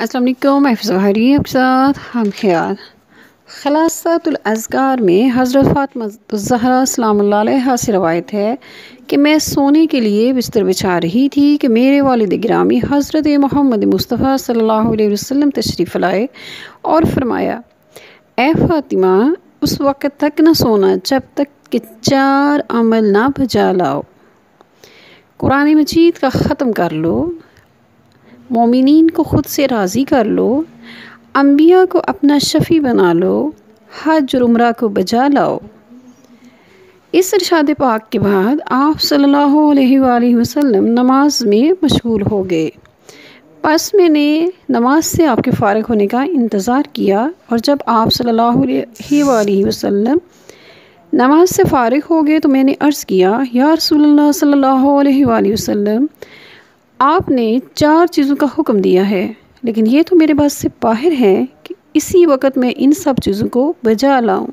अस्सलाम वालेकुम, मैं फ़ज़ाहरी आपके साथ हम ख्याल खलासतुल अज़कार में हज़रत फ़ातिमा ज़हरा सलामुल्लाह अलैहा से रवायत है कि मैं सोने के लिए बिस्तर बिछा रही थी कि मेरे वालिद गिरामी हज़रत मोहम्मद मुस्तफ़ा सल्लल्लाहु अलैहि वसल्लम तशरीफ़ लाए और फरमाया, ए फ़ातिमा, उस वक़्त तक न सोना जब तक कि 4 अमल ना बजा लाओ। कुरान मजीद का ख़त्म कर लो, मोमिनीन को ख़ुद से राज़ी कर लो, अम्बिया को अपना शफ़ी बना लो, हज और उम्रा को बजा लाओ। इस इरशाद पाक के बाद आप सल्लल्लाहु अलैहि वसल्लम नमाज में मशगूल हो गए। बस मैंने नमाज से आपके फ़ारिग होने का इंतज़ार किया और जब आप सल्लल्लाहु अलैहि वसल्लम नमाज से फ़ारिग हो गए तो मैंने अर्ज़ किया, या रसूलल्लाह सल्लल्लाहु अलैहि वसल्लम, आपने 4 चीज़ों का हुक्म दिया है, लेकिन ये तो मेरे बस से बाहर है कि इसी वक्त मैं इन सब चीज़ों को बजा लाऊं।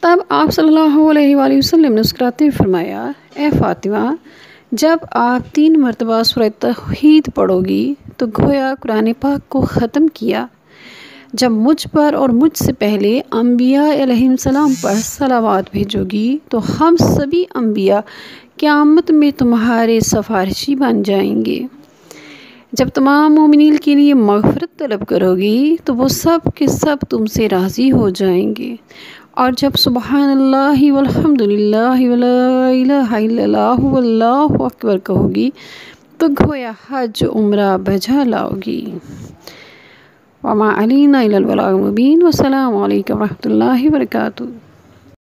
तब आप सल्लल्लाहु अलैहि वसल्लम ने मुस्कुराते फरमाया, ए फ़ातिमा, जब आप 3 मरतबा सूरह तौहीद पढ़ोगी तो गोया कुरान पाक को ख़त्म किया। जब मुझ पर और मुझसे पहले अम्बिया अलैहिस्सलाम पर सलावात भेजोगी तो हम सभी अम्बिया क़यामत में तुम्हारे सफ़ारिशी बन जाएंगे। जब तमाम मोमिनीन के लिए मग़फ़िरत तलब करोगी तो वो सब के सब तुमसे राज़ी हो जाएंगे। और जब सुबहानल्लाहि वल्हम्दुलिल्लाहि वला इलाहा इल्लल्लाहु वल्लाहु अकबर कहोगी तो गोया हज उम्रा बजा लाओगी। वमा अलैना इल्लल बलागुल मुबीन। वस्सलामु अलैकुम रहमतुल्लाहि व बरकातुहू।